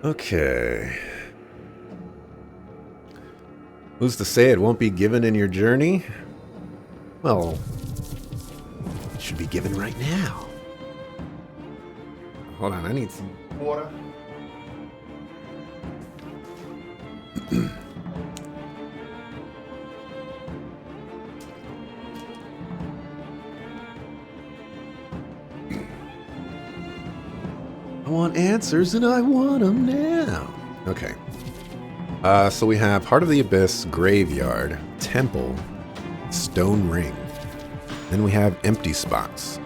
Okay. Who's to say it won't be given in your journey? Well, it should be given right now. Hold on, I need some water. I want answers and I want them now. Okay. So we have Heart of the Abyss, Graveyard, Temple, Stone Ring. Then we have empty spots.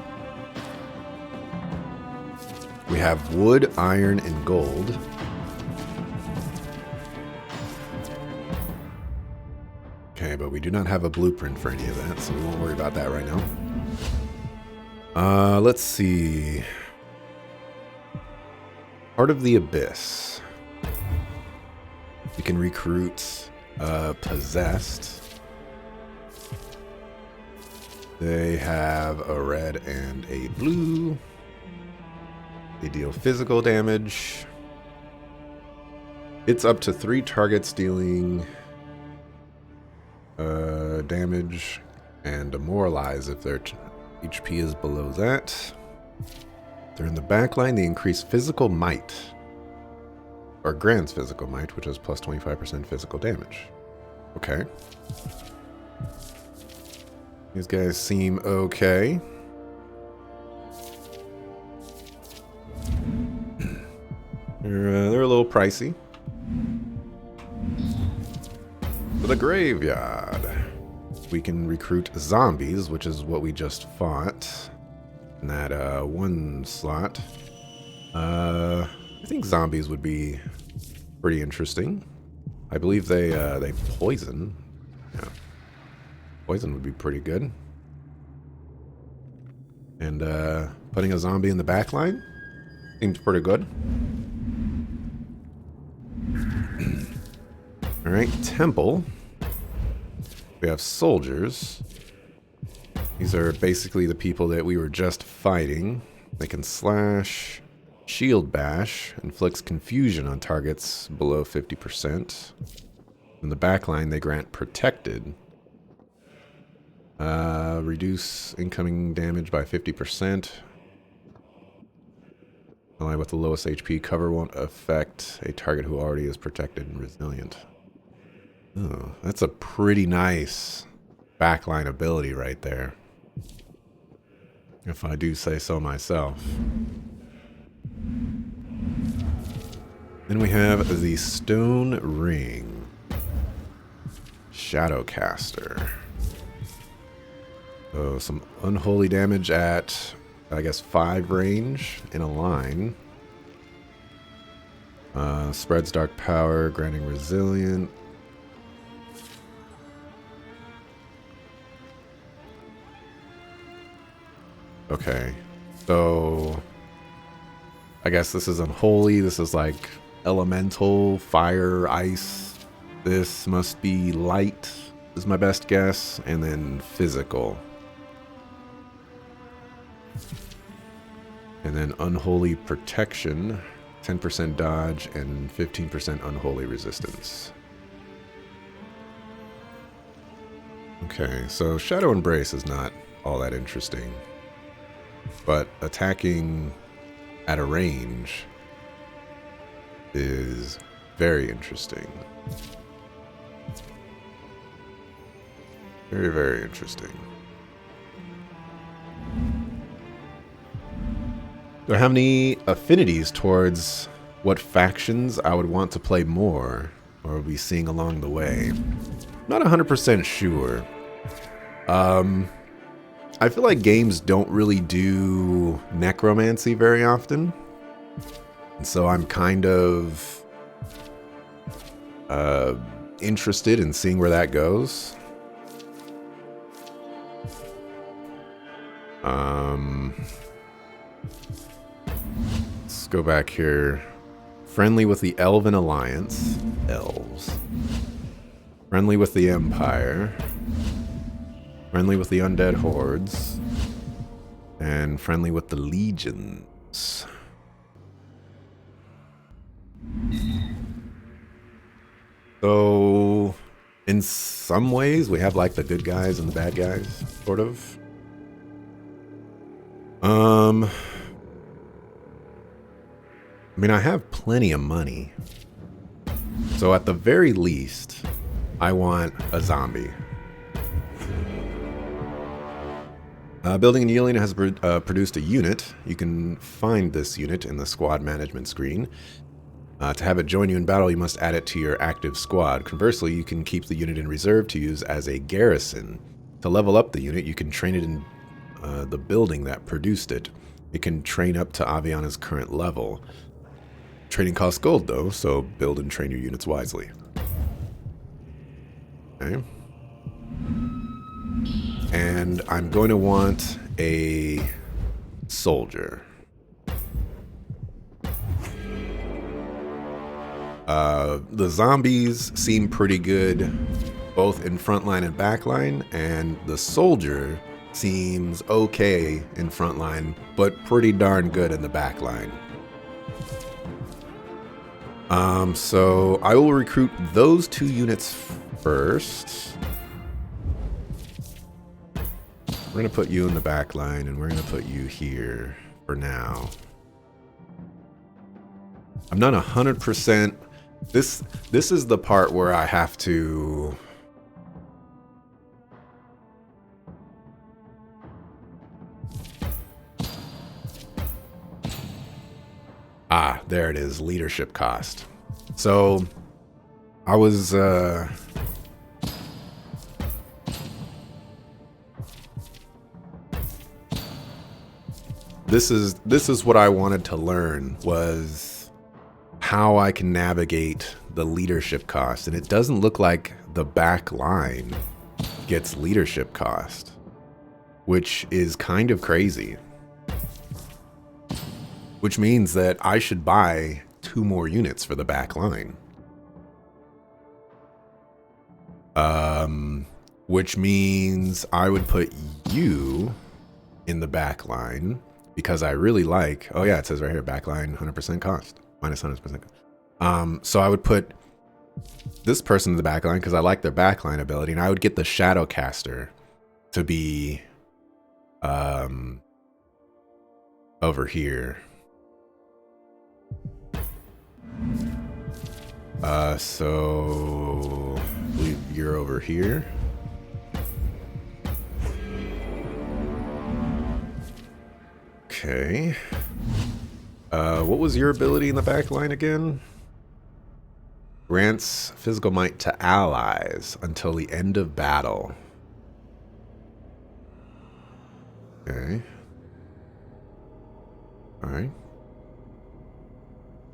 We have wood, iron, and gold. Okay, but we do not have a blueprint for any of that, so we won't worry about that right now. Let's see. Heart of the Abyss. You can recruit Possessed. They have a red and a blue. They deal physical damage. It's up to 3 targets dealing damage and demoralize if their HP is below that. They're in the back line. They increase physical might. Or grants physical might, which is plus 25% physical damage. Okay. These guys seem okay. They're a little pricey. For the graveyard, we can recruit zombies, which is what we just fought. In that one slot. I think zombies would be pretty interesting. I believe they poison. Yeah. Poison would be pretty good. And putting a zombie in the back line seems pretty good. Alright, Temple. We have soldiers. These are basically the people that we were just fighting. They can slash, shield bash, inflicts confusion on targets below 50%. In the backline, they grant protected. Reduce incoming damage by 50%. Ally with the lowest HP cover won't affect a target who already is protected and resilient. Oh, that's a pretty nice backline ability right there. If I do say so myself. Then we have the Stone Ring. Shadowcaster. So some unholy damage at, I guess, 5 range in a line. Spreads dark power, granting resilient. Okay, so I guess this is unholy. This is like elemental, fire, ice. This must be light, is my best guess. And then physical. And then unholy protection, 10% dodge, and 15% unholy resistance. Okay, so Shadow Embrace is not all that interesting. But attacking at a range is very interesting. Very, very interesting. Do I have any affinities towards what factions I would want to play more or be seeing along the way? Not 100% sure. I feel like games don't really do necromancy very often. And so I'm kind of interested in seeing where that goes. Let's go back here. Friendly with the Elven Alliance. Elves. Friendly with the Empire. Friendly with the Undead Hordes. And friendly with the Legions. So, in some ways, we have like the good guys and the bad guys, sort of. I mean, I have plenty of money. So at the very least, I want a zombie. Building and Yielding has produced a unit. You can find this unit in the squad management screen. To have it join you in battle, you must add it to your active squad. Conversely, you can keep the unit in reserve to use as a garrison. To level up the unit, you can train it in the building that produced it. It can train up to Aviana's current level. Training costs gold though, so build and train your units wisely. Okay. And I'm going to want a soldier. The zombies seem pretty good both in frontline and backline, and the soldier seems okay in frontline, but pretty darn good in the backline. So I will recruit those two units first. We're going to put you in the back line, and we're going to put you here for now. I'm not 100%. This is the part where I have to... Ah, there it is, leadership cost. So, I was, This is what I wanted to learn, was how I can navigate the leadership cost. And it doesn't look like the back line gets leadership cost, which is kind of crazy. Which means that I should buy 2 more units for the back line. Which means I would put you in the back line because I really like, oh yeah, it says right here, back line 100% cost, minus 100%. So I would put this person in the back line because I like their backline ability, and I would get the Shadowcaster to be over here. So I believe you're over here. Okay. What was your ability in the back line again? Grants physical might to allies until the end of battle. Okay. Alright.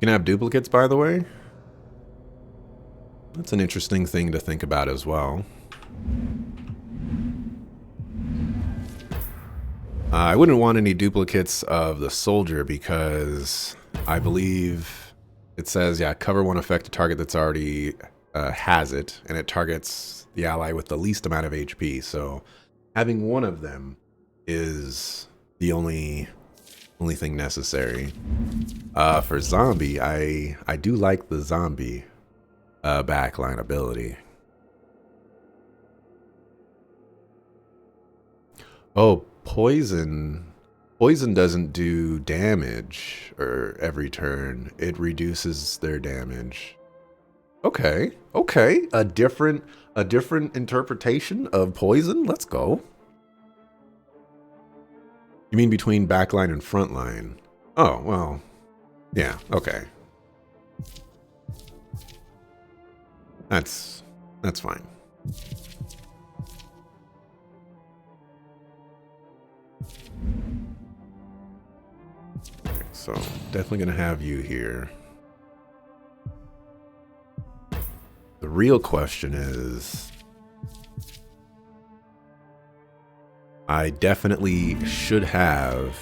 You can have duplicates, by the way. That's an interesting thing to think about as well. I wouldn't want any duplicates of the soldier because I believe it says, yeah, cover one affected target that's already has it, and it targets the ally with the least amount of HP. So having one of them is the only thing necessary. For zombie, I do like the zombie backline ability. Oh, poison doesn't do damage or every turn. It reduces their damage. Okay. A different interpretation of poison. Let's go. You mean between backline and frontline? Oh, well, yeah, okay. That's fine. Okay, so definitely gonna have you here. The real question is, I definitely should have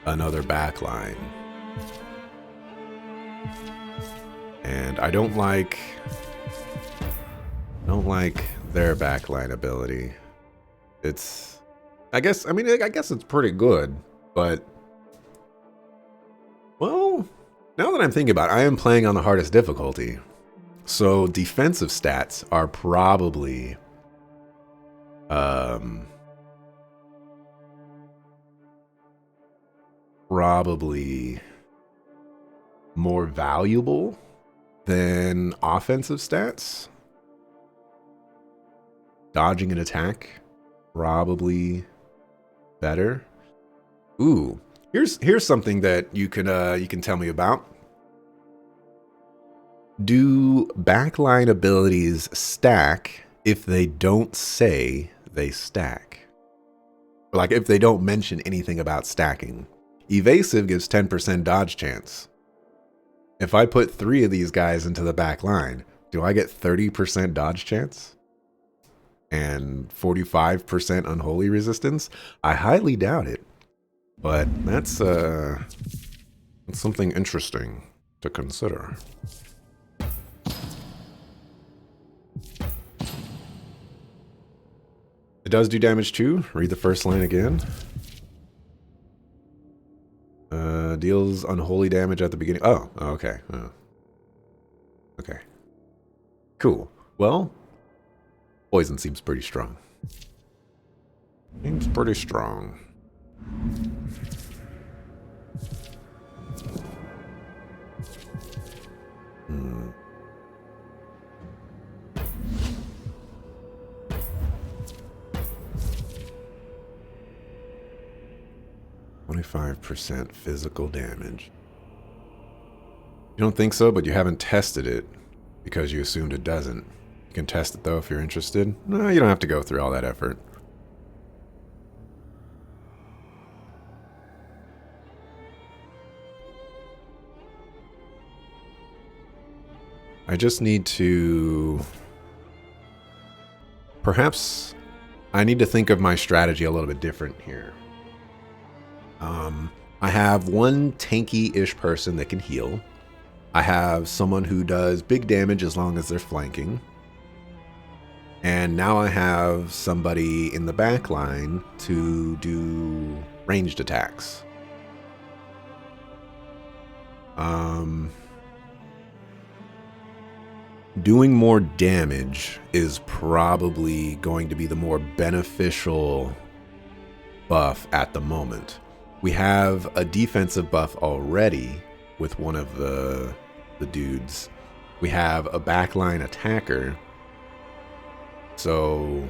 another backline. And I don't like their backline ability. It's, I guess it's pretty good, but, well, now that I'm thinking about it, I am playing on the hardest difficulty. So defensive stats are probably more valuable than offensive stats. Dodging an attack, probably better. Ooh, here's something that you can tell me about. Do backline abilities stack if they don't say they stack? Like if they don't mention anything about stacking. Evasive gives 10% dodge chance. If I put 3 of these guys into the back line, do I get 30% dodge chance? And 45% unholy resistance? I highly doubt it. But that's something interesting to consider. It does do damage too. Read the first line again. Deals unholy damage at the beginning. Oh, okay. Okay. Cool. Well, poison seems pretty strong. Seems pretty strong. Hmm. 25% physical damage. You don't think so, but you haven't tested it because you assumed it doesn't. You can test it though if you're interested. No, you don't have to go through all that effort. I just need to... Perhaps I need to think of my strategy a little bit different here. I have one tanky-ish person that can heal. I have someone who does big damage as long as they're flanking. And now I have somebody in the back line to do ranged attacks. Doing more damage is probably going to be the more beneficial buff at the moment. We have a defensive buff already with one of the dudes. We have a backline attacker. So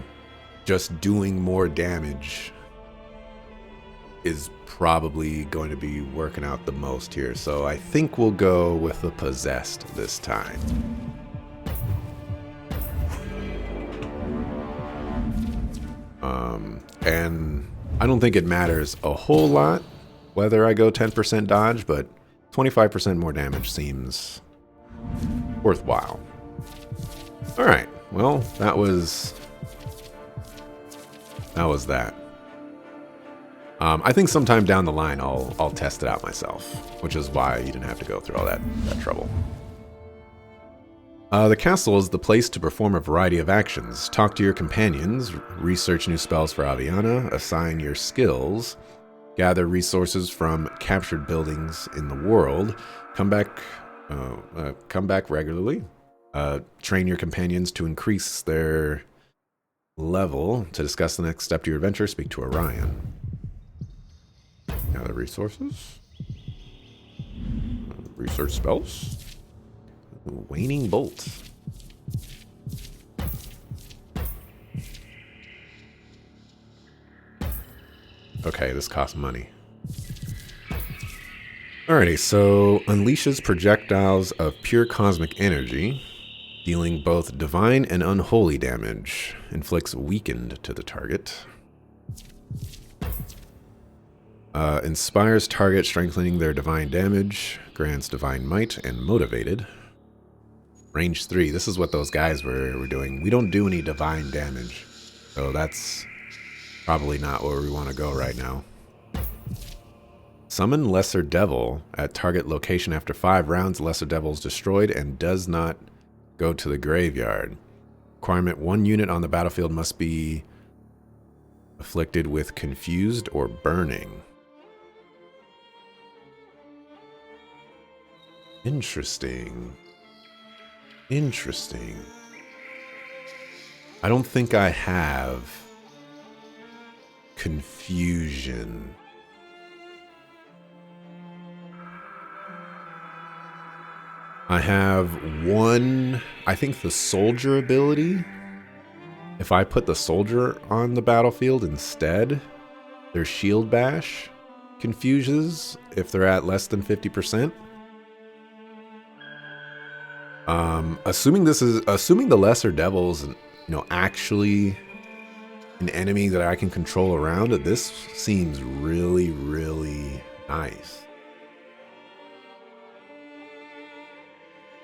just doing more damage is probably going to be working out the most here. So I think we'll go with the possessed this time. And I don't think it matters a whole lot whether I go 10% dodge, but 25% more damage seems worthwhile. All right, well, that was that. I think sometime down the line I'll test it out myself, which is why you didn't have to go through all that trouble. The castle is the place to perform a variety of actions. Talk to your companions, research new spells for Aviana, assign your skills, gather resources from captured buildings in the world, come back regularly, train your companions to increase their level. To discuss the next step to your adventure, speak to Orion. Gather resources, research spells. Waning Bolt. Okay, this costs money. Alrighty, so unleashes projectiles of pure cosmic energy, dealing both divine and unholy damage. Inflicts weakened to the target. Inspires target, strengthening their divine damage. Grants divine might and motivated. Range 3. This is what those guys were doing. We don't do any divine damage, so that's probably not where we want to go right now. Summon Lesser Devil at target location after 5 rounds. Lesser Devil is destroyed and does not go to the graveyard. Requirement: 1 unit on the battlefield must be afflicted with confused or burning. Interesting. Interesting. I don't think I have confusion. I have one, I think the soldier ability. If I put the soldier on the battlefield instead, their shield bash confuses if they're at less than 50%. Assuming the lesser devils, actually an enemy that I can control around it, this seems really, really nice.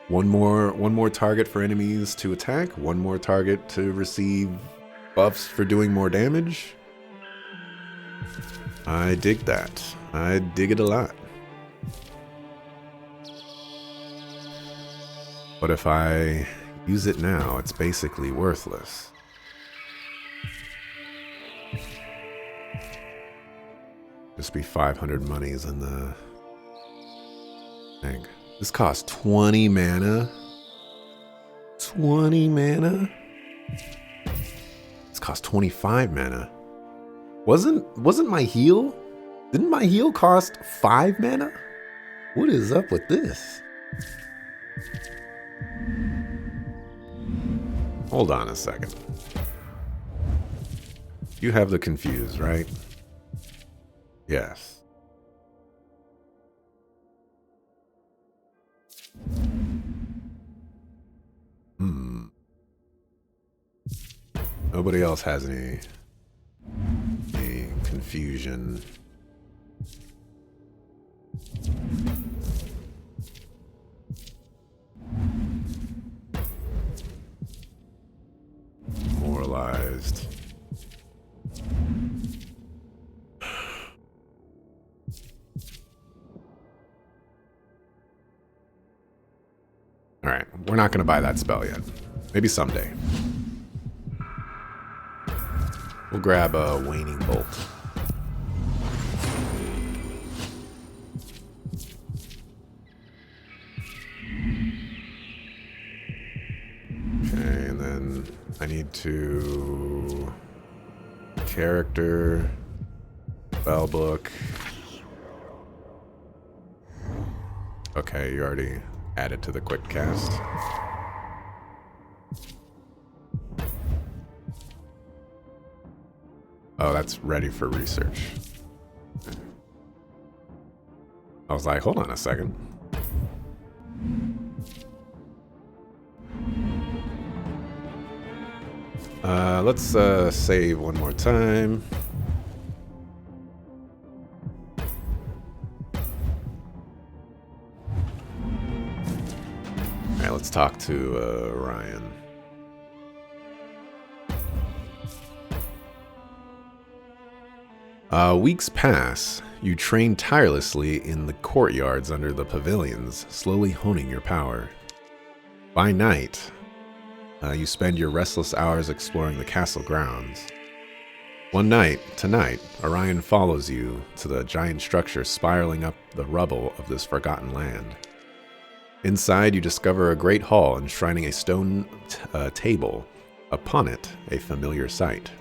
One more target for enemies to attack, one more target to receive buffs for doing more damage. I dig that. I dig it a lot. But if I use it now, it's basically worthless. Just be 500 monies in the thing. This costs 20 mana. 20 mana? This costs 25 mana. Wasn't my heal? Didn't my heal cost 5 mana? What is up with this? Hold on a second. You have the confused, right? Yes. Nobody else has any confusion. Moralized. All right, we're not going to buy that spell yet. Maybe someday. We'll grab a waning bolt. Okay, and then I need to character, spell book. Okay, you already added to the quick cast. Oh, that's ready for research. I was like, hold on a second. Let's save one more time. All right, let's talk to Ryan. Weeks pass. You train tirelessly in the courtyards under the pavilions, slowly honing your power. By night, you spend your restless hours exploring the castle grounds. One night, tonight, Orion follows you to the giant structure spiraling up the rubble of this forgotten land. Inside, you discover a great hall enshrining a stone table. Upon it, a familiar sight.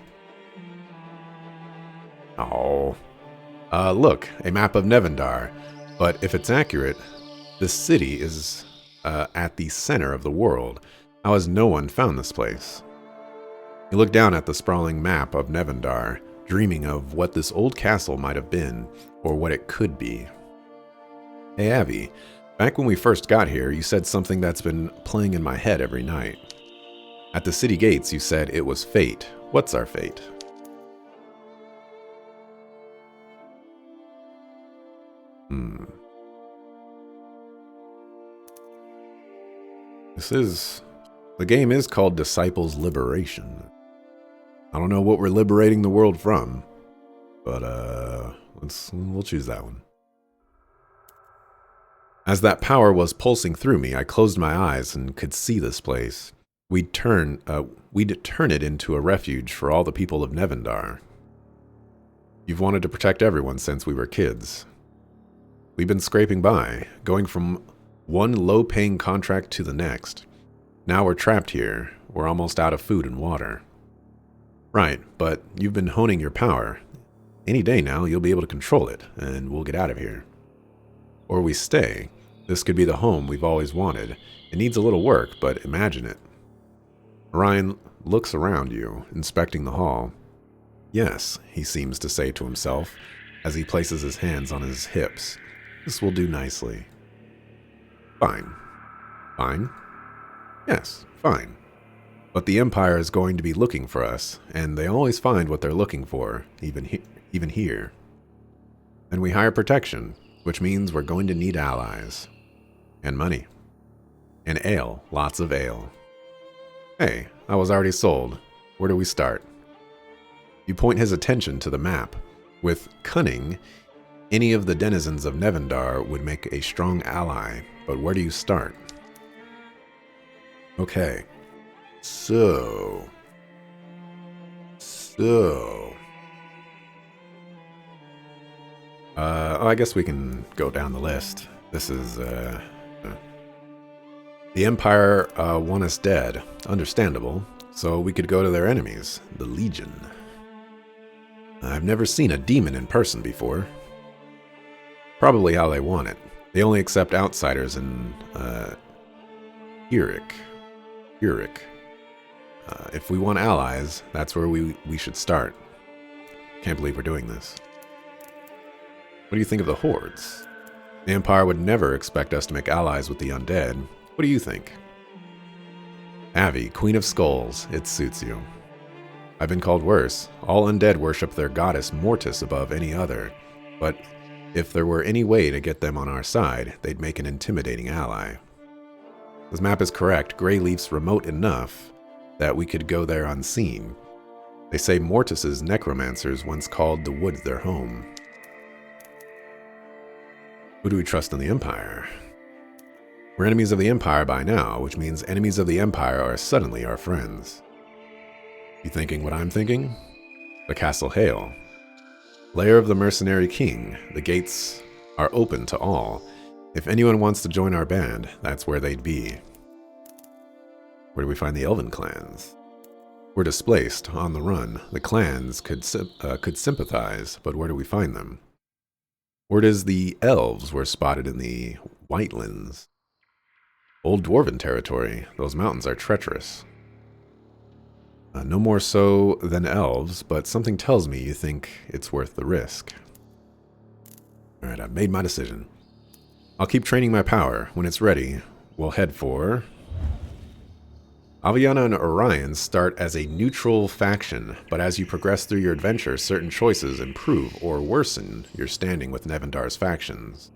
Oh. Look, a map of Nevendar. But if it's accurate, this city is at the center of the world. How has no one found this place? You look down at the sprawling map of Nevendar, dreaming of what this old castle might have been, or what it could be. Hey, Abby, back when we first got here, you said something that's been playing in my head every night. At the city gates, you said it was fate. What's our fate? The game is called Disciples Liberation. I don't know what we're liberating the world from, but we'll choose that one. As that power was pulsing through me, I closed my eyes and could see this place. We'd turn it into a refuge for all the people of Nevendar. You've wanted to protect everyone since we were kids. We've been scraping by, going from one low-paying contract to the next. Now we're trapped here. We're almost out of food and water. Right, but you've been honing your power. Any day now, you'll be able to control it, and we'll get out of here. Or we stay. This could be the home we've always wanted. It needs a little work, but imagine it. Orion looks around you, inspecting the hall. Yes, he seems to say to himself, as he places his hands on his hips. This will do nicely. Fine. Fine? Yes, fine. But the Empire is going to be looking for us, and they always find what they're looking for, even here. And we hire protection, which means we're going to need allies. And money. And ale, lots of ale. Hey, I was already sold. Where do we start? You point his attention to the map. With cunning, any of the denizens of Nevendar would make a strong ally, but where do you start? Okay. So... I guess we can go down the list. This is, The Empire want us dead. Understandable. So we could go to their enemies, the Legion. I've never seen a demon in person before. Probably how they want it. They only accept outsiders in, Uric. If we want allies, that's where we should start. Can't believe we're doing this. What do you think of the Hordes? The Empire would never expect us to make allies with the undead. What do you think? Avi, Queen of Skulls, it suits you. I've been called worse. All undead worship their goddess Mortis above any other. But if there were any way to get them on our side, they'd make an intimidating ally. This map is correct. Greyleaf's remote enough that we could go there unseen. They say Mortis's necromancers once called the woods their home. Who do we trust in the Empire? We're enemies of the Empire by now, which means enemies of the Empire are suddenly our friends. You thinking what I'm thinking? The Castle Hale. Lair of the Mercenary King. The gates are open to all. If anyone wants to join our band, that's where they'd be. Where do we find the Elven clans? We're displaced, on the run. The clans could sympathize, but where do we find them? Word is the elves were spotted in the Whitelands. Old Dwarven territory. Those mountains are treacherous. No more so than elves, but something tells me you think it's worth the risk. Alright, I've made my decision. I'll keep training my power. When it's ready, we'll head for... Aviana and Orion start as a neutral faction, but as you progress through your adventure, certain choices improve or worsen your standing with Nevendar's factions.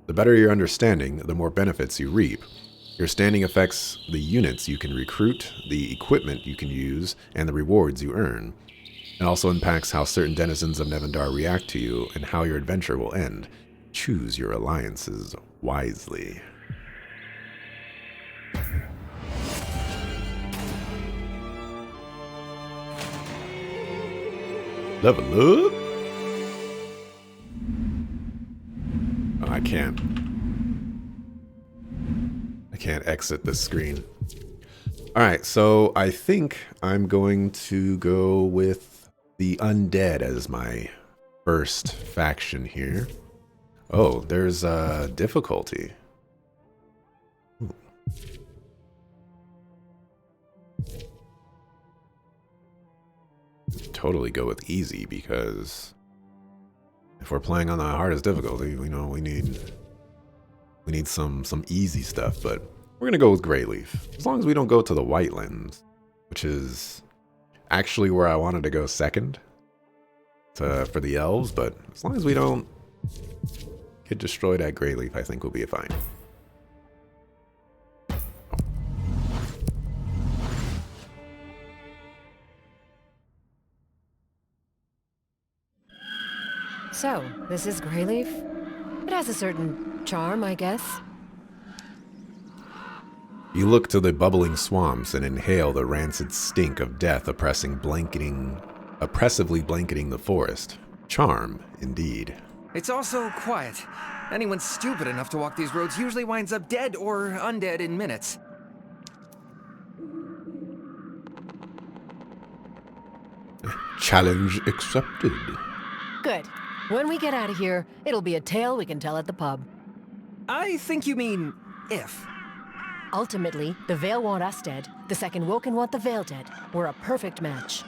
The better your understanding, the more benefits you reap. Your standing affects the units you can recruit, the equipment you can use, and the rewards you earn. It also impacts how certain denizens of Nevendar react to you and how your adventure will end. Choose your alliances wisely. Level up? Oh, I can't exit this screen. Alright, so I think I'm going to go with the Undead as my first faction here. Oh, there's difficulty. Ooh. Totally go with easy, because if we're playing on the hardest difficulty, we know we need some easy stuff, but we're gonna go with Greyleaf. As long as we don't go to the Whitelands, which is actually where I wanted to go second for the elves, but as long as we don't get destroyed at Greyleaf, I think we'll be fine. So, this is Greyleaf? It has a certain charm, I guess. You look to the bubbling swamps and inhale the rancid stink of death oppressively blanketing the forest. Charm, indeed. It's also quiet. Anyone stupid enough to walk these roads usually winds up dead or undead in minutes. Challenge accepted. Good. When we get out of here, it'll be a tale we can tell at the pub. I think you mean if. Ultimately, the Vale want us dead, the Second Woken want the Vale dead. We're a perfect match.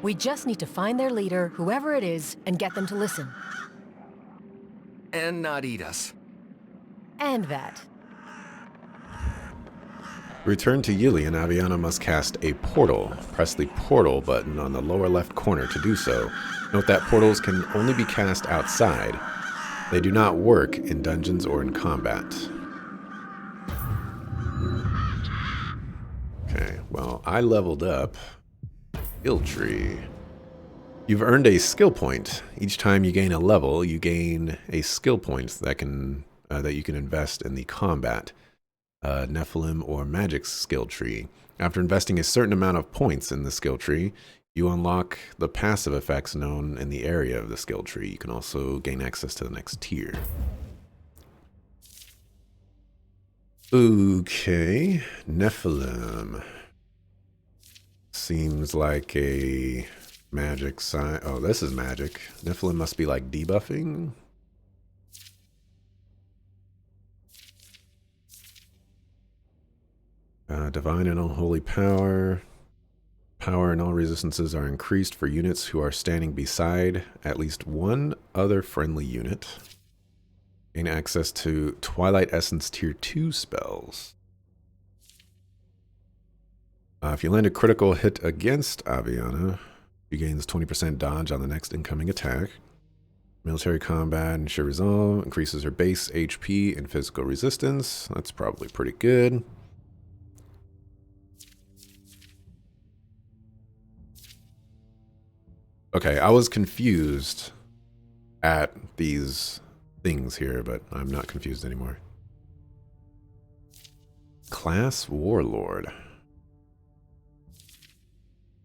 We just need to find their leader, whoever it is, and get them to listen. And not eat us. And that. Return to Yili and Aviana must cast a portal. Press the portal button on the lower left corner to do so. Note that portals can only be cast outside. They do not work in dungeons or in combat. Okay, well, I leveled up. Skill tree. You've earned a skill point. Each time you gain a level, you gain a skill point that you can invest in the combat, Nephilim, or magic skill tree. After investing a certain amount of points in the skill tree, you unlock the passive effects known in the area of the skill tree. You can also gain access to the next tier. Okay, Nephilim. Seems like a magic sign. Oh, this is magic. Nephilim must be like debuffing. Divine and unholy power. Power and all resistances are increased for units who are standing beside at least one other friendly unit. Gain access to Twilight Essence Tier 2 spells. If you land a critical hit against Aviana, she gains 20% dodge on the next incoming attack. Military combat and sheer resolve increases her base HP and physical resistance. That's probably pretty good. Okay, I was confused at these things here, but I'm not confused anymore. Class Warlord.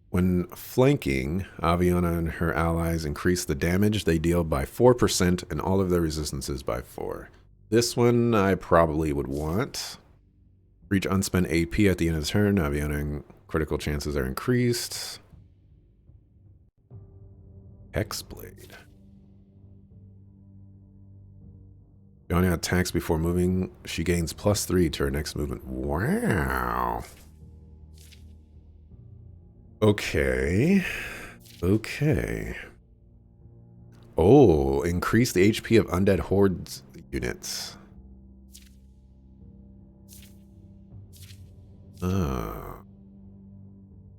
When flanking, Aviana and her allies increase the damage they deal by 4% and all of their resistances by 4. This one I probably would want. Reach unspent AP at the end of the turn. Aviana critical chances are increased. Hexblade. Aviana attacks before moving. She gains +3 to her next movement. Wow. Okay. Okay. Oh, increase the HP of undead hordes units. The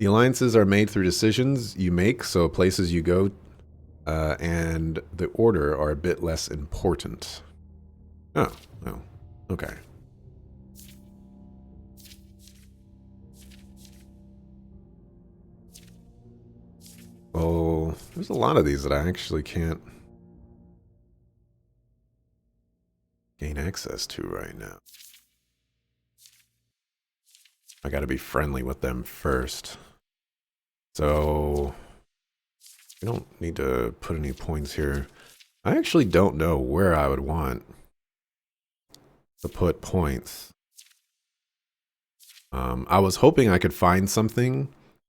alliances are made through decisions you make, so places you go and the order are a bit less important. Oh, okay. Oh, there's a lot of these that I actually can't gain access to right now. I gotta be friendly with them first. So, we don't need to put any points here. I actually don't know where I would want to put points. I was hoping I could find something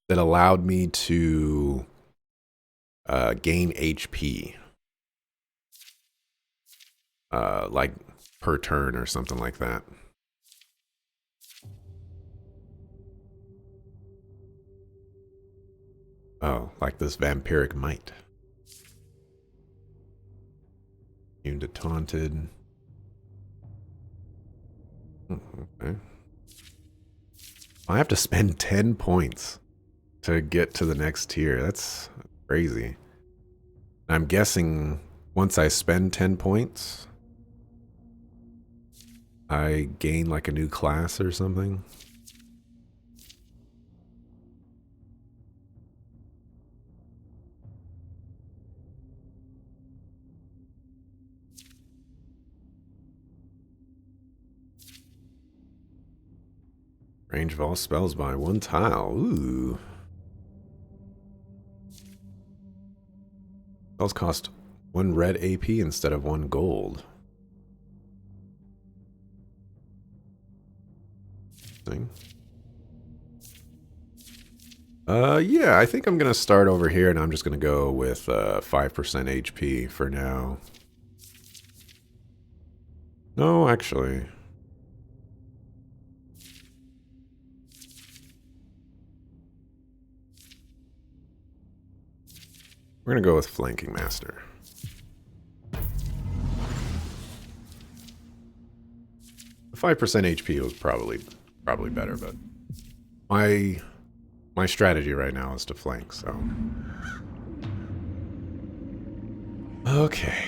that allowed me to gain HP. Like per turn or something like that. Oh, like this vampiric might. Immune to taunted. Okay. I have to spend 10 points to get to the next tier. That's crazy. I'm guessing once I spend 10 points, I gain like a new class or something. Range of all spells by 1 tile. Ooh. Spells cost 1 red AP instead of 1 gold. Thing. Yeah, I think I'm gonna start over here, and I'm just gonna go with 5% HP for now. No, actually. We're gonna go with Flanking Master. The 5% HP was probably better, but my strategy right now is to flank, so. Okay.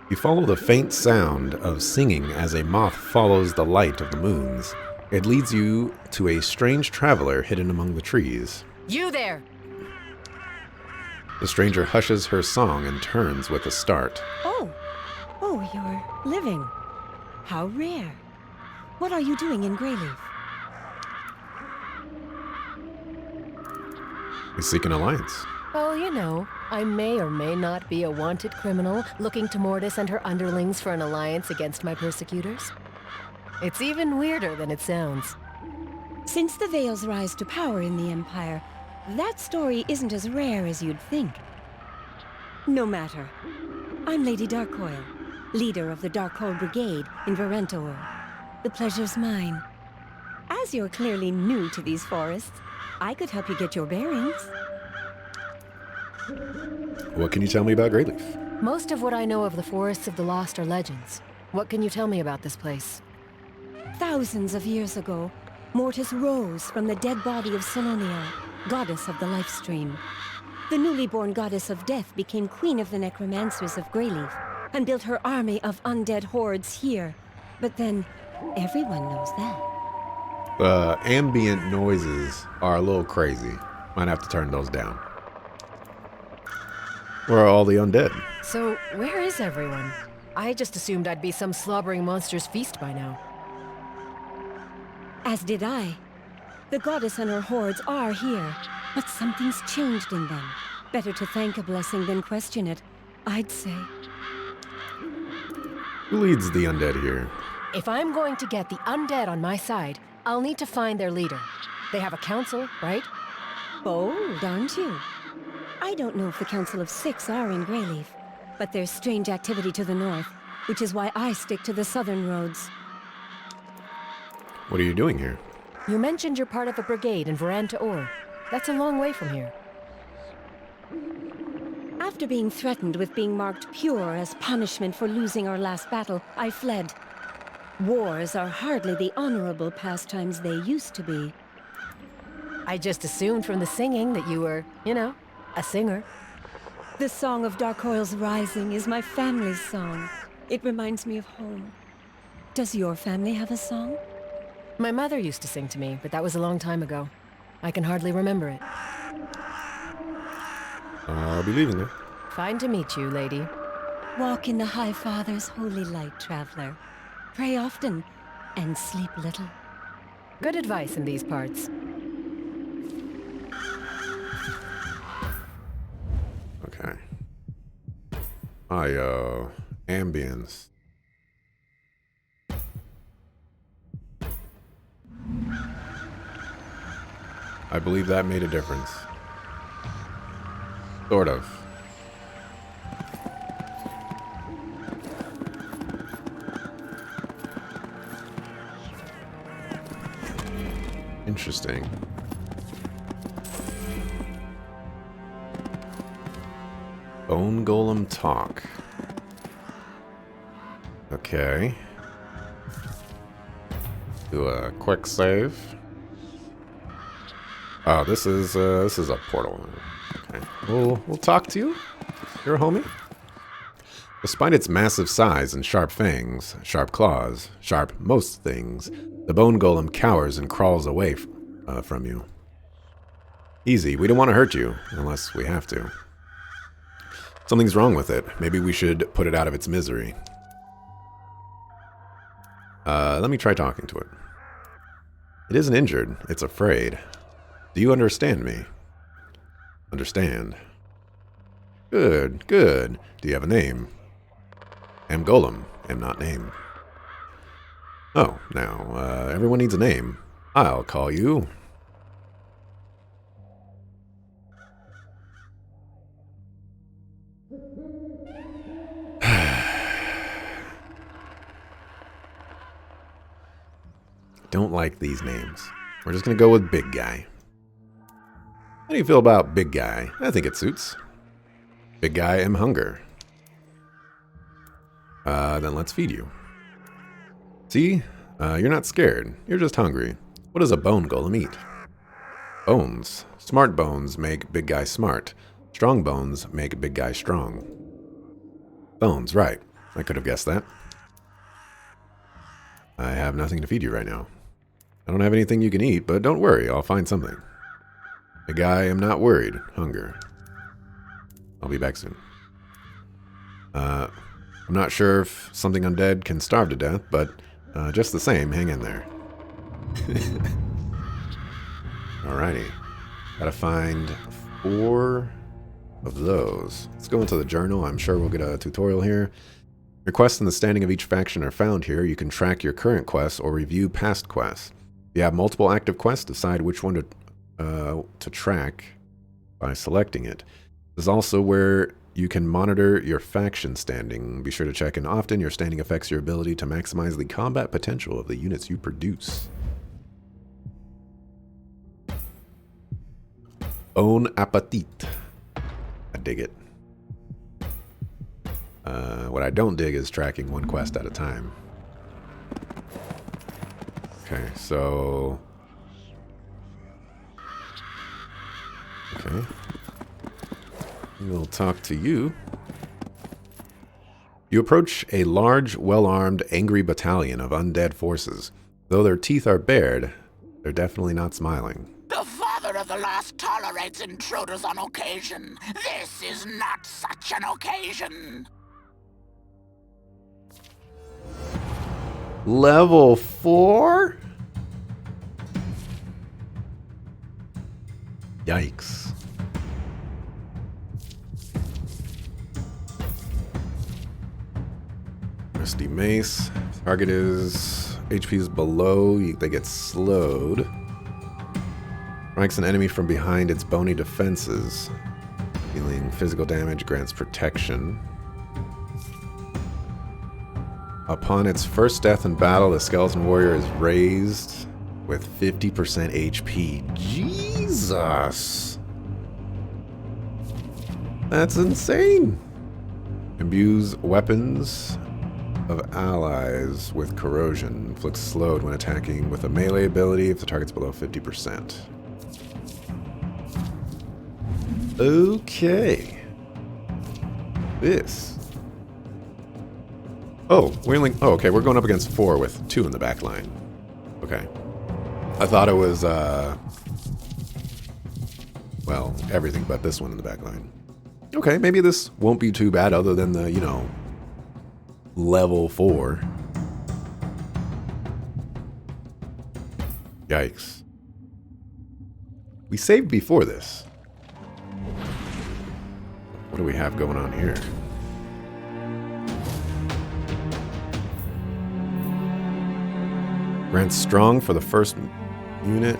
You follow the faint sound of singing as a moth follows the light of the moons. It leads you to a strange traveler hidden among the trees. You there! The stranger hushes her song and turns with a start. Oh, you're living. How rare. What are you doing in Greyleaf? We seek an alliance. Oh, you know, I may or may not be a wanted criminal looking to Mortis and her underlings for an alliance against my persecutors. It's even weirder than it sounds. Since the Veil's rise to power in the Empire, that story isn't as rare as you'd think. No matter. I'm Lady Darkcoil, leader of the Darkhold Brigade in Varentor. The pleasure's mine. As you're clearly new to these forests, I could help you get your bearings. What can you tell me about Greyleaf? Most of what I know of the Forests of the Lost are legends. What can you tell me about this place? Thousands of years ago, Mortis rose from the dead body of Salonia, goddess of the life stream. The newly born goddess of death became queen of the necromancers of Greyleaf and built her army of undead hordes here. But then, everyone knows that. The ambient noises are a little crazy. Might have to turn those down. Where are all the undead? So, where is everyone? I just assumed I'd be some slobbering monster's feast by now. As did I. The goddess and her hordes are here, but something's changed in them. Better to thank a blessing than question it, I'd say. Who leads the undead here? If I'm going to get the undead on my side, I'll need to find their leader. They have a council, right? Bold, aren't you? I don't know if the Council of Six are in Greyleaf, but there's strange activity to the north, which is why I stick to the southern roads. What are you doing here? You mentioned you're part of a brigade in Varantor. That's a long way from here. After being threatened with being marked pure as punishment for losing our last battle, I fled. Wars are hardly the honorable pastimes they used to be. I just assumed from the singing that you were, you know, a singer. The Song of Darkcoil's Rising is my family's song. It reminds me of home. Does your family have a song? My mother used to sing to me, but that was a long time ago. I can hardly remember it. I'll be leaving now. Fine to meet you, lady. Walk in the High Father's holy light, traveler. Pray often, and sleep little. Good advice in these parts. Okay. Ambience. I believe that made a difference. Sort of. Interesting. Bone Golem talk. Okay. Do a quick save. Oh, this is a portal. Okay. We'll talk to you. You're a homie. Despite its massive size and sharp fangs, sharp claws, sharp most things, the bone golem cowers and crawls away from you. Easy, we don't want to hurt you, unless we have to. Something's wrong with it. Maybe we should put it out of its misery. Let me try talking to it. It isn't injured, it's afraid. Do you understand me? Understand. Good, good. Do you have a name? Am Golem, am not name. Oh, now, everyone needs a name. I'll call you... Don't like these names. We're just gonna go with Big Guy. How do you feel about Big Guy? I think it suits. Big Guy am hunger. Then let's feed you. See? You're not scared. You're just hungry. What does a bone golem eat? Bones. Smart bones make Big Guy smart. Strong bones make Big Guy strong. Bones, right. I could have guessed that. I have nothing to feed you right now. I don't have anything you can eat, but don't worry, I'll find something. Big Guy, I'm not worried. Hunger. I'll be back soon. I'm not sure if something undead can starve to death, but just the same, hang in there. Alrighty. Gotta find 4 of those. Let's go into the journal. I'm sure we'll get a tutorial here. Your quests and the standing of each faction are found here. You can track your current quests or review past quests. If you have multiple active quests, decide which one to track by selecting it. This is also where you can monitor your faction standing. Be sure to check in often. Your standing affects your ability to maximize the combat potential of the units you produce. Bon appetit. I dig it. What I don't dig is tracking one quest at a time. Okay, so... Okay. We'll talk to you. You approach a large, well-armed, angry battalion of undead forces. Though their teeth are bared, they're definitely not smiling. The Father of the Lost tolerates intruders on occasion. This is not such an occasion. Level 4? Yikes. Rusty Mace. Target is... HP is below. They get slowed. Strikes an enemy from behind its bony defenses. Dealing physical damage, grants protection. Upon its first death in battle, the Skeleton Warrior is raised with 50% HP. Jesus! That's insane! Imbues weapons of allies with corrosion. Inflicts slowed when attacking with a melee ability if the target's below 50%. Okay. This. Oh, okay, we're going up against 4 with 2 in the back line. Okay. I thought it was, well, everything but this one in the back line. Okay, maybe this won't be too bad other than the, you know, level 4. Yikes. We saved before this. What do we have going on here? Grants strong for the first unit.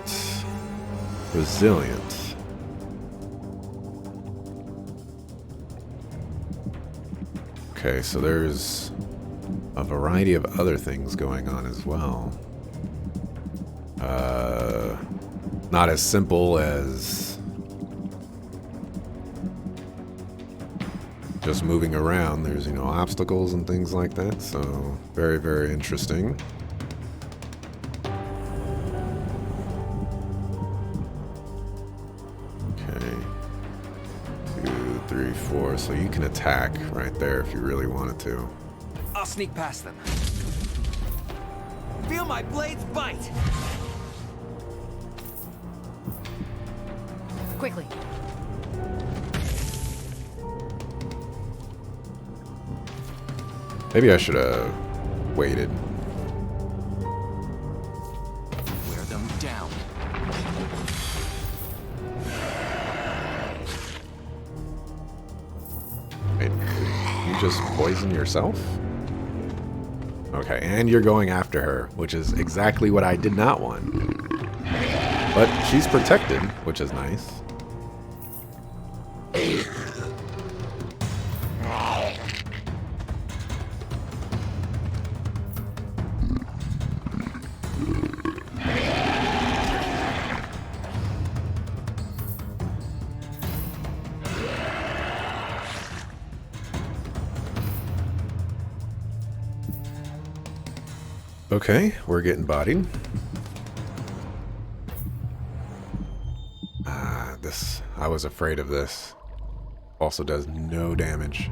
Resilient. Okay, so there's a variety of other things going on as well. Not as simple as just moving around. There's, you know, obstacles and things like that. So very, very interesting. Okay. 2, 3, 4. So you can attack right there if you really wanted to. I'll sneak past them. Feel my blades bite! Quickly. Maybe I should have waited. Wear them down. Wait, you just poison yourself? Okay, and you're going after her, which is exactly what I did not want. But she's protected, which is nice. Okay, we're getting bodied. I was afraid of this. Also does no damage.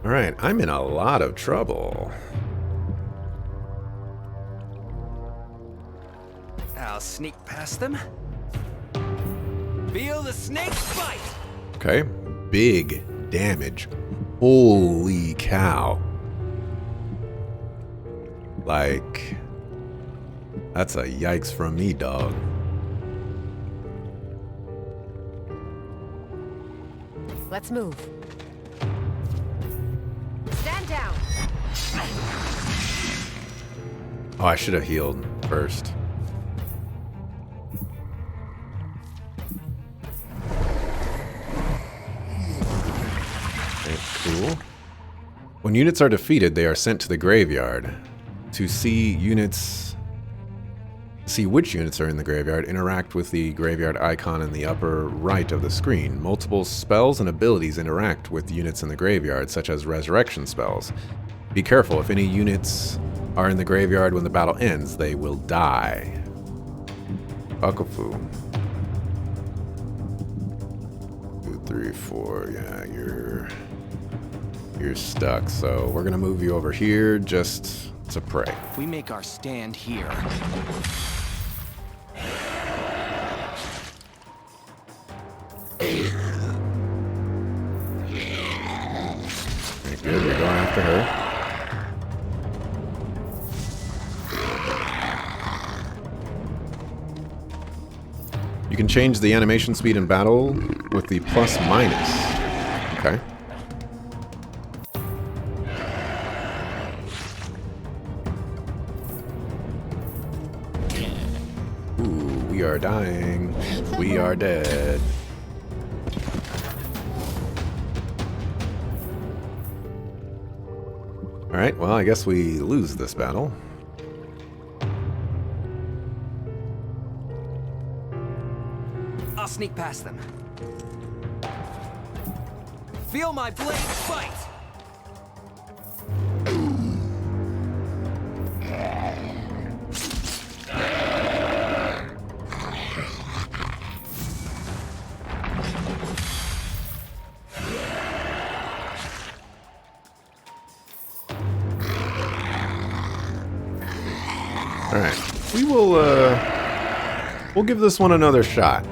Alright, I'm in a lot of trouble. I'll sneak past them. Feel the snake bite! Okay, big damage. Holy cow. Like, that's a yikes from me, dog. Let's move. Stand down. Oh, I should have healed first. Cool. When units are defeated, they are sent to the graveyard. To see which units are in the graveyard, interact with the graveyard icon in the upper right of the screen. Multiple spells and abilities interact with units in the graveyard, such as resurrection spells. Be careful, if any units are in the graveyard when the battle ends, they will die. Akafu. 2, 3, 4, yeah, you're stuck, so we're gonna move you over here just to pray. If we make our stand here, Very good, you're going after her. You can change the animation speed in battle with the plus minus. Okay. Ooh, we are dying. We are dead. Alright, well, I guess we lose this battle. I'll sneak past them. Feel my blade bite! Alright, we'll give this one another shot.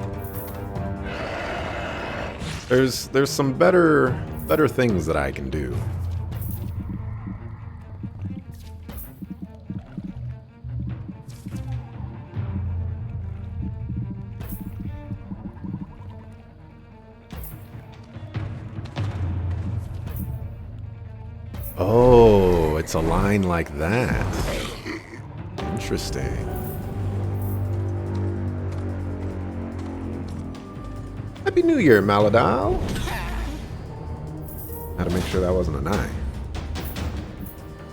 There's some better things that I can do. Oh, it's a line like that. Interesting. Happy New Year, Maladal. Had to make sure that wasn't an eye.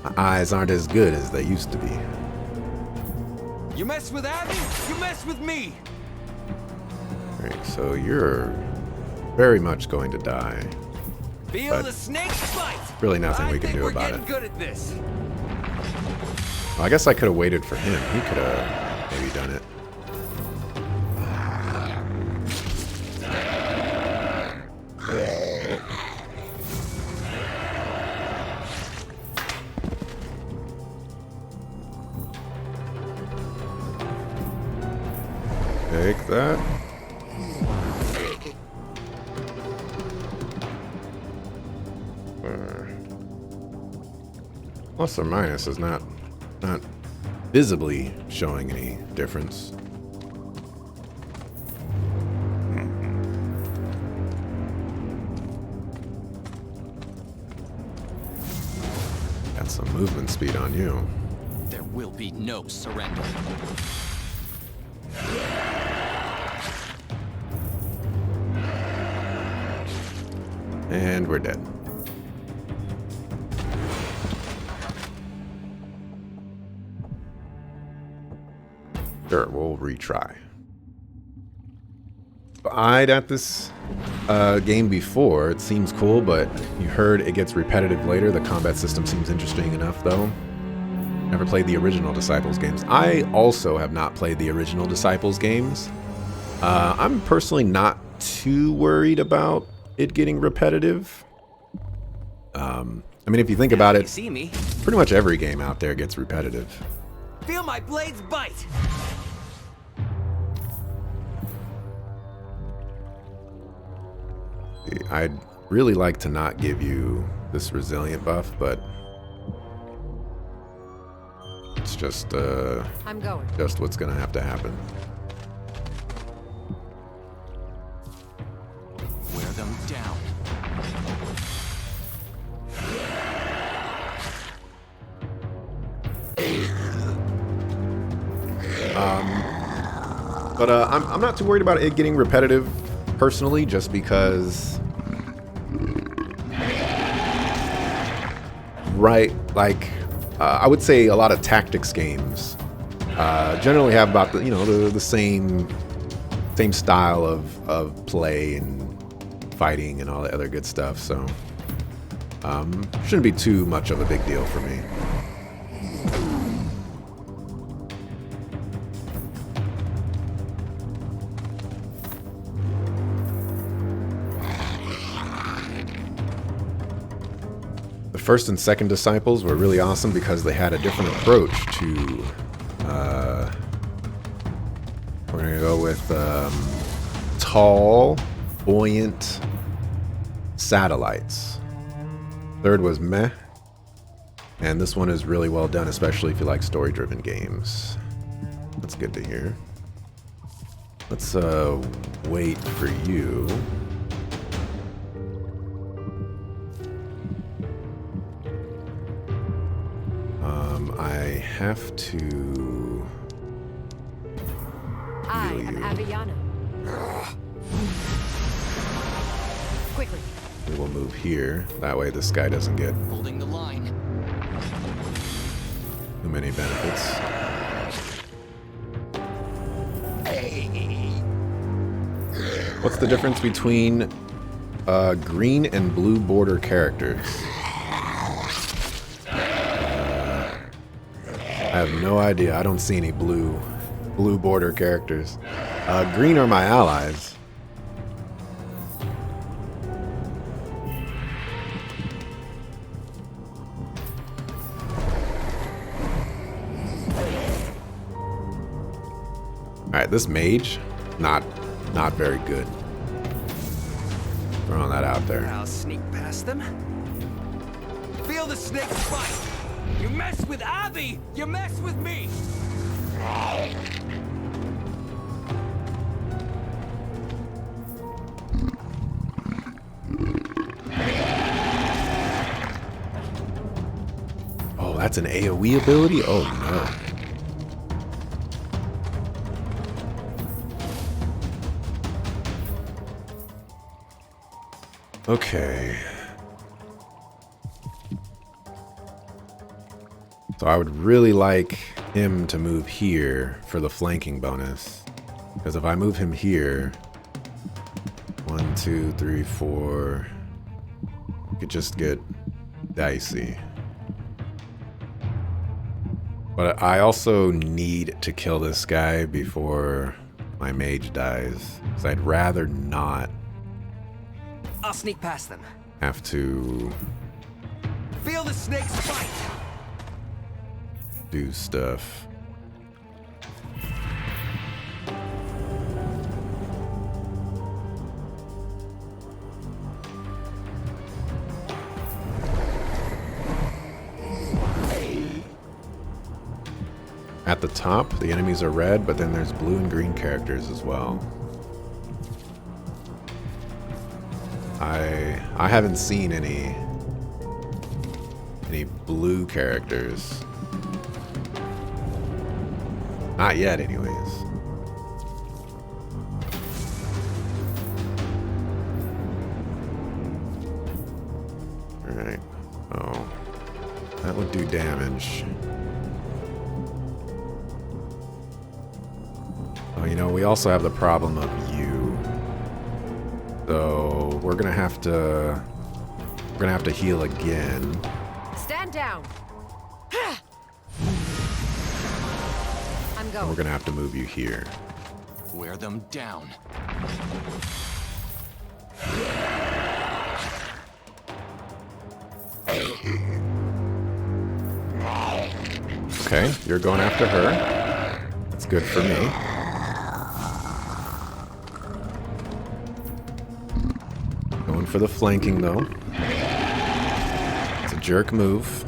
My eyes aren't as good as they used to be. You mess with Abby, you mess with me! Alright, so you're very much going to die. Feel But the snake's bite! really nothing we can do about we're it. getting good at this. Well, I guess I could have waited for him. He could have maybe done it. Take that. plus or minus is not visibly showing any difference. Got some movement speed on you. There will be no surrender. And we're dead. Sure, we'll retry. I'd at this game before. It seems cool, but you heard it gets repetitive later. The combat system seems interesting enough, though. Never played the original Disciples games. I also have not played the original Disciples games. I'm personally not too worried about it getting repetitive. I mean, if you think about it, See me? pretty much every game out there gets repetitive. Feel my blades bite. I'd really like to not give you this resilient buff, but it's just I'm going. just what's gonna have to happen. Wear them down. But I'm not too worried about it getting repetitive, personally, just because, right, like, I would say a lot of tactics games generally have about the same style of play and fighting and all the other good stuff, so shouldn't be too much of a big deal for me. The first and second Disciples were really awesome because they had a different approach to we're gonna go with tall, buoyant satellites. Third was meh, and this one is really well done, especially if you like story-driven games. That's good to hear. Let's wait for you. I have to. I heal am you. Aviana. Quickly. We will move here. That way this guy doesn't get Holding the line. too many benefits. What's the difference between green and blue border characters? I have no idea. I don't see any blue border characters. Green are my allies. Alright, this mage, not very good. Throwing that out there. I'll sneak past them. Feel the snake's bite. You mess with Abby, you mess with me. Oh, that's an AoE ability? Oh no. Okay. So I would really like him to move here for the flanking bonus. Because if I move him here, 1, 2, 3, 4, it could just get dicey. But I also need to kill this guy before my mage dies. Because I'd rather not I'll sneak past them. have to Feel the snake's bite. do stuff. At the top, the enemies are red, but then there's blue and green characters as well. I haven't seen any blue characters. Not yet, anyways. Alright. Oh. That would do damage. Oh, you know, we also have the problem of you. So we're gonna have to heal again. Stand down. I'm And going. we're gonna have to move you here. Wear them down. Okay, you're going after her. That's good for me. Going for the flanking though. It's a jerk move.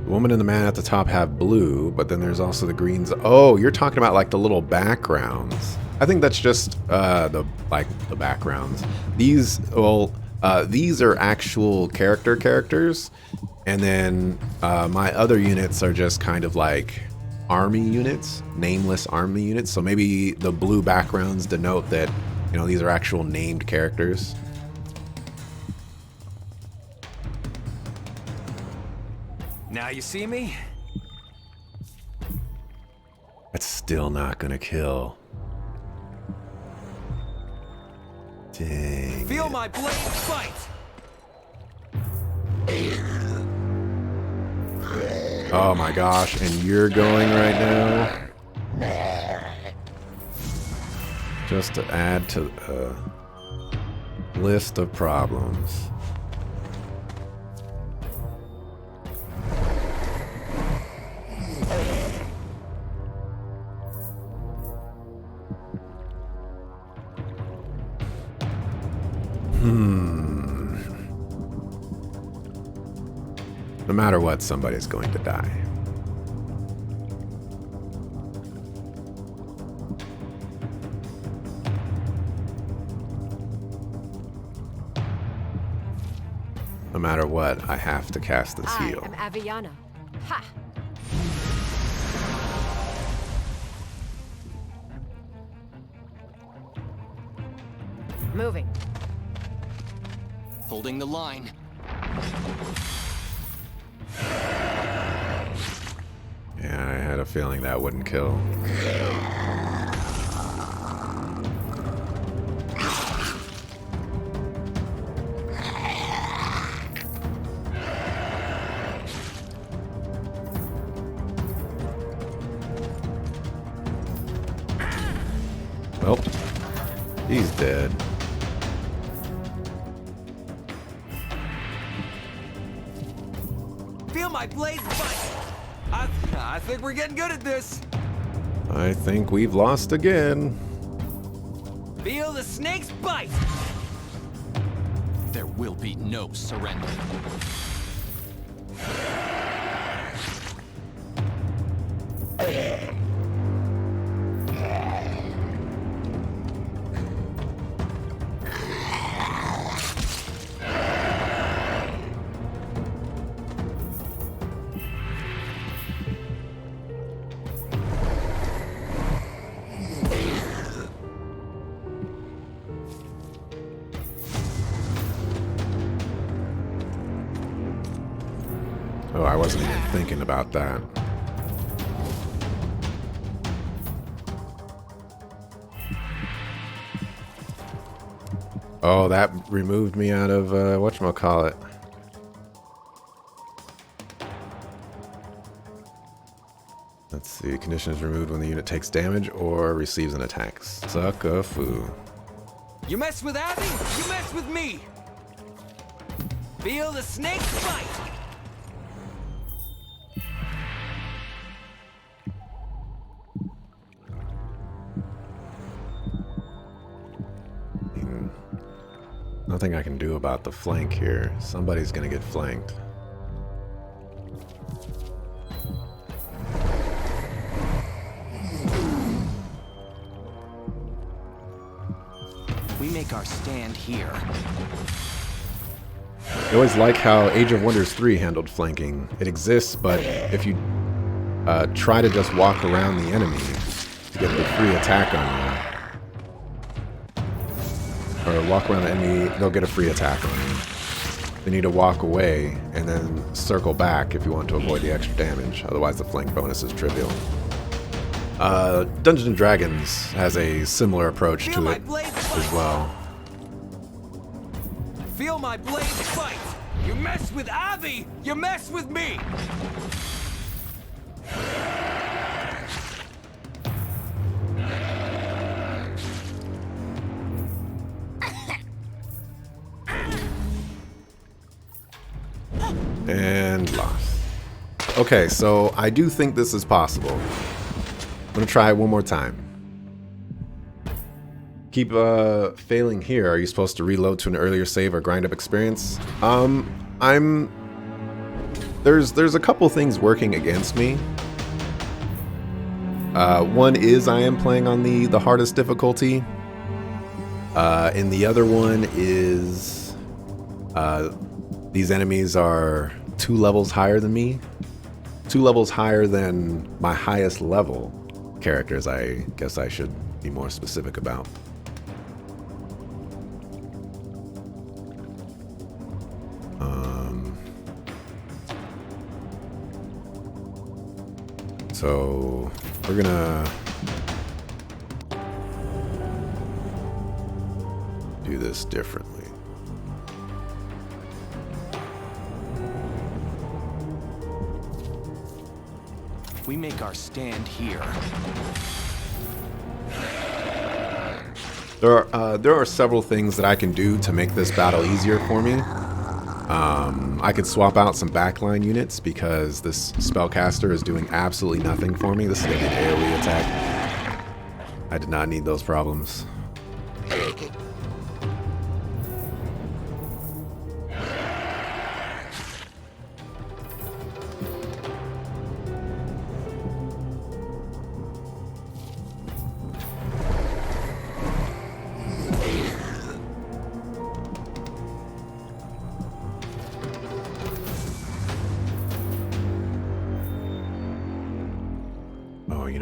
The woman and the man at the top have blue, but then there's also the greens. Oh, you're talking about like the little backgrounds. I think that's just the backgrounds. These are actual characters, and then my other units are just kind of like army units, nameless army units. So maybe the blue backgrounds denote that, you know, these are actual named characters. Now you see me? That's still not gonna kill. Dang. Feel my blade fight! Oh my gosh, and you're going right now? Just to add to the list of problems. No matter what, somebody's going to die. No matter what, I have to cast this I heal. am Aviana. Ha! Moving. Holding the line. Yeah, I had a feeling that wouldn't kill. Well, he's dead. Feel my blades fight! I think we're getting good at this. I think we've lost again. Feel the snake's bite! There will be no surrender. Oh, I wasn't even thinking about that. Oh, that removed me out of, whatchamacallit. Let's see, condition is removed when the unit takes damage or receives an attack. Suck a foo. You mess with Abby, you mess with me! Feel the snake's bite! nothing I can do about the flank here. Somebody's gonna get flanked. We make our stand here. I always like how Age of Wonders 3 handled flanking. It exists, but if you try to just walk around the enemy to get the free attack on you, or walk around the enemy, they'll get a free attack on you. You need to walk away and then circle back if you want to avoid the extra damage. Otherwise, the flank bonus is trivial. Dungeons and Dragons has a similar approach to it as well. Feel my blades fight! You mess with Abby, you mess with me! And lost. Okay, so I do think this is possible. I'm gonna try it one more time. Keep failing here. Are you supposed to reload to an earlier save or grind up experience? There's a couple things working against me. One is I am playing on the hardest difficulty. And the other one is these enemies are 2 levels higher than me. 2 levels higher than my highest level characters, I guess I should be more specific about. So we're gonna do this differently. We make our stand here. There are several things that I can do to make this battle easier for me. I could swap out some backline units because this spellcaster is doing absolutely nothing for me. This is going to be an AoE attack. I did not need those problems.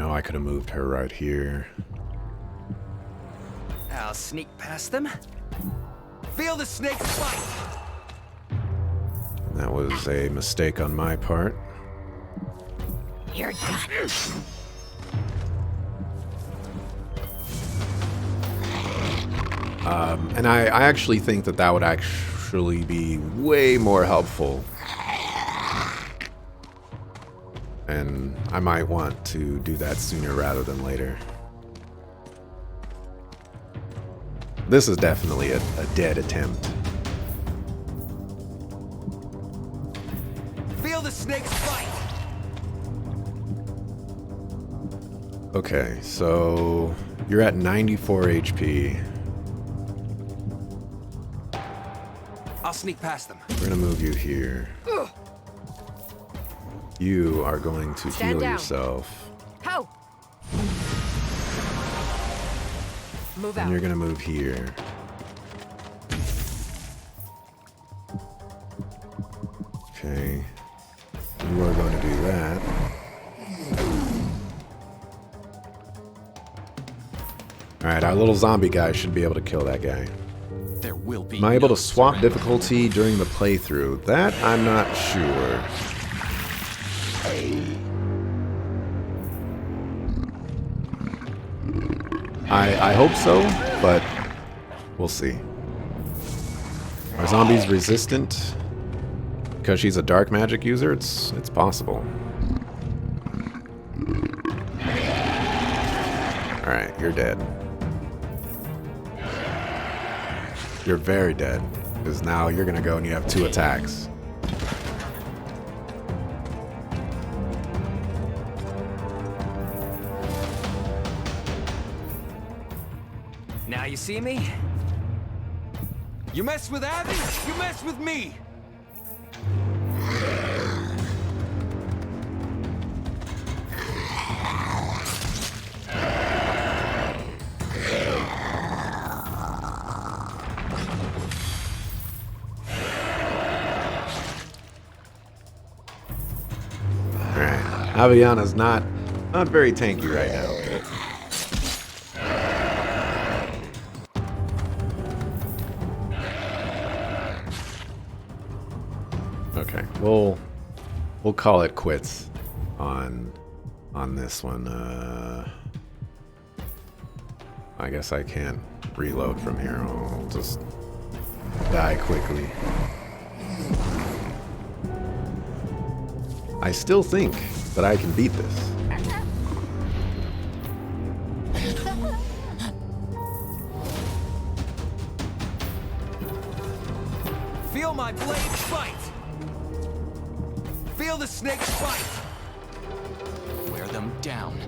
I could have moved her right here. I'll sneak past them. Feel the snakes fight! That was a mistake on my part. You're done. And I actually think that would actually be way more helpful. And I might want to do that sooner rather than later. This is definitely a dead attempt. Feel the snakes fight! Okay, so you're at 94 HP. I'll sneak past them. We're gonna move you here. Ugh. You are going to Stand heal down. yourself. Ho! Move And out. you're gonna move here. Okay. You are going to do that. Alright, our little zombie guy should be able to kill that guy. There will be Am I able no to swap surrender. difficulty during the playthrough? That I'm not sure. I hope so, but we'll see. Are zombies resistant? Because she's a dark magic user, it's possible. Alright, you're dead. You're very dead. Because now you're gonna go and you have 2 attacks. Now you see me? You mess with Abby, you mess with me! Alright. Aviana's not very tanky right now. Okay, we'll call it quits on this one. I guess I can't reload from here. I'll just die quickly. I still think that I can beat this. Feel my blades fight! Feel the snakes fight! Wear them down.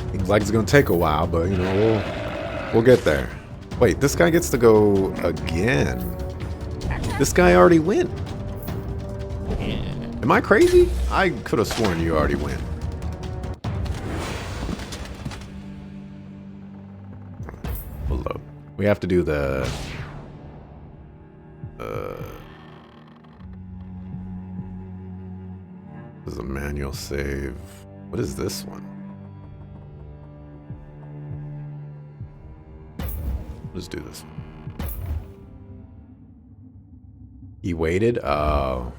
Seems like it's gonna take a while, but you know, we'll get there. Wait, this guy gets to go again. This guy already went. Am I crazy? I could have sworn you already went. We'll load. We have to do the this is a manual save. What is this one? Let's do this one. He waited? Oh,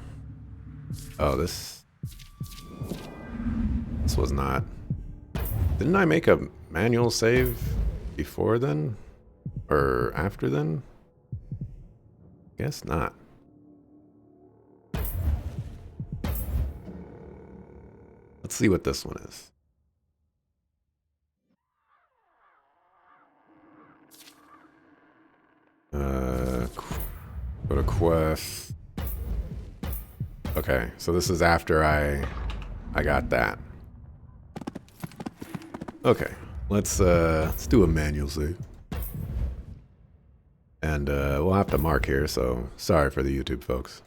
this was not. Didn't I make a manual save before then? Or after then? Guess not. Let's see what this one is. Go to quest. Okay, so this is after I got that. Okay, let's do a manual save. And we'll have to mark here, so sorry for the YouTube folks.